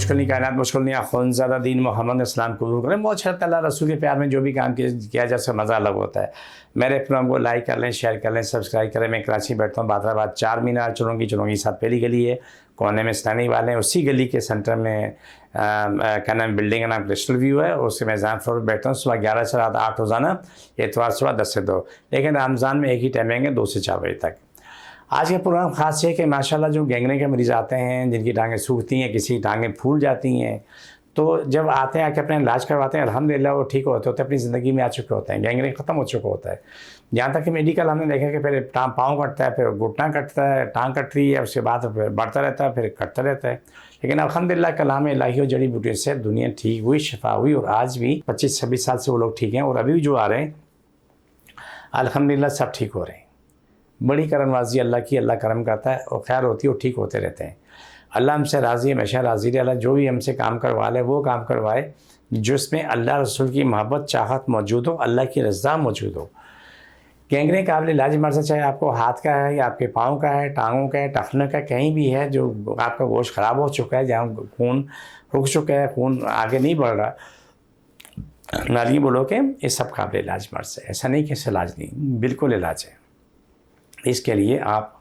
مشکل نہیں، کائنات مشکل نہیں، خونزادہ دین محمد اسلام قبول کریں. بہت اچھا لگتا ہے اللہ رسول کے پیار میں جو بھی کام کیا جا سکے، مزہ الگ ہوتا ہے. میرے پروگرام کو لائک کر لیں، شیئر کر لیں، سبسکرائب کریں. میں کراچی بیٹھتا ہوں، بادر آباد 4 مینار چلوں گی ساتھ پہلی گلی ہے، کونے میں اسلانی والے ہیں. اسی گلی کے سینٹر میں کیا نام بلڈنگ کا نام کرسٹل ویو ہے، اس سے میں زان فلور بیٹھتا ہوں. صبح 11 سے رات 8 روزانہ، اتوار صبح 10 سے 2، لیکن رمضان میں ایک ہی ٹائم آئیں گے 2 سے 4 بجے تک. آج کا پروگرام خاص ہے کہ ماشاءاللہ جو گینگرین کے مریض آتے ہیں، جن کی ٹانگیں سوکھتی ہیں، کسی ٹانگیں پھول جاتی ہیں، تو جب آتے ہیں آ کے اپنا علاج کرواتے ہیں، الحمدللہ وہ ٹھیک ہوتے ہیں، اپنی زندگی میں آ چکے ہوتے ہیں، گینگرین ختم ہو چکا ہوتا ہے. یہاں تک کہ میڈیکل ہم نے دیکھا کہ پہلے پاؤں کٹتا ہے، پھر گھٹنا کٹتا ہے، ٹانگ کٹ رہی ہے، اس کے بعد پھر بڑھتا رہتا ہے، پھر کٹتا رہتا ہے. لیکن الحمدللہ کلام الہی و جڑی بوٹیوں سے دنیا ٹھیک ہوئی، شفا ہوئی، اور آج بھی 25-26 سال سے وہ لوگ ٹھیک ہیں، اور ابھی جو آ رہے ہیں الحمدللہ سب ٹھیک ہو رہے ہیں. بڑی کرم نوازی اللہ کی، اللہ کرم کرتا ہے اور خیر ہوتی ہے اور ٹھیک ہوتے رہتے ہیں. اللہ ہم سے راضی ہے، ہمیشہ راضی رہے. اللہ جو بھی ہم سے کام کروا لے وہ کام کروائے جس میں اللہ رسول کی محبت چاہت موجود ہو، اللہ کی رضا موجود ہو. گینگرین قابل علاج مرض ہے، چاہے آپ کو ہاتھ کا ہے یا آپ کے پاؤں کا ہے، ٹانگوں کا ہے، ٹخنے کا، کہیں بھی ہے جو آپ کا گوشت خراب ہو چکا ہے، جہاں خون رک چکا ہے، خون آگے نہیں بڑھ رہا، نالی بولو کہ یہ سب قابل علاج مرض ہے. ایسا نہیں کہ اس علاج نہیں، بالکل علاج ہے. اس کے لیے آپ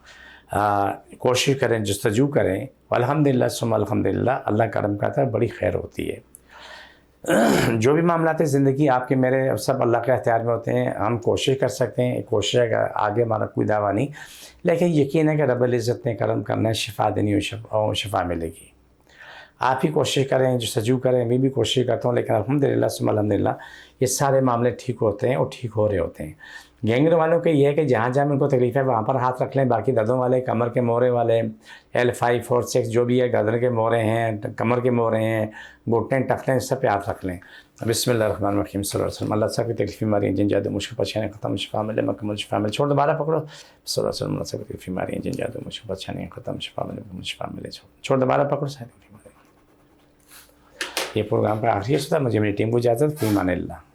کوشش کریں، جستجو کریں. الحمدللہ ثم الحمدللہ، اللہ کرم کرتا ہے، بڑی خیر ہوتی ہے. جو بھی معاملات زندگی آپ کے میرے سب اللہ کے اختیار میں ہوتے ہیں. ہم کوشش کر سکتے ہیں، کوشش ہے کہ آگے ہمارا کوئی دعویٰ نہیں، لیکن یقین ہے کہ رب العزت نے کرم کرنا ہے، شفا دینی اور شفا ملے گی. آپ ہی کوشش کریں، جستجو کریں. میں بھی کوشش کرتا ہوں، لیکن الحمدللہ ثم الحمدللہ یہ سارے معاملے ٹھیک ہوتے ہیں اور ٹھیک ہو رہے ہوتے ہیں. گینگرین والوں کے یہ ہے کہ جہاں جہاں ان کو تکلیف ہے وہاں پر ہاتھ رکھ لیں. باقی دردوں والے، کمر کے مورے والے، L5 4 6 جو بھی ہے، گردن کے مورے ہیں، کمر کے مورے ہیں، گھٹنے ٹخنے، سب پہ ہاتھ رکھ لیں. بسم اللہ الرحمن الرحیم صلی اللہ علیہ وسلم. اللہ سب کی تکلیف بیماری جن جادو مشکل پریشانی ختم، شفا ملے، مکمل شفا ملے. چھوڑ دوبارہ پکڑو. صلی اللہ علیہ وسلم. اللہ سب کی تکلیف بیماری جن جادو مشکل پریشانی ختم، شفا ملے، مکمل شفا ملے. چھوڑ دوبارہ پکڑو. یہ پروگرام کا آخری حصہ تھا. مجھے میری ٹیم کو اجازت، فی امان اللہ.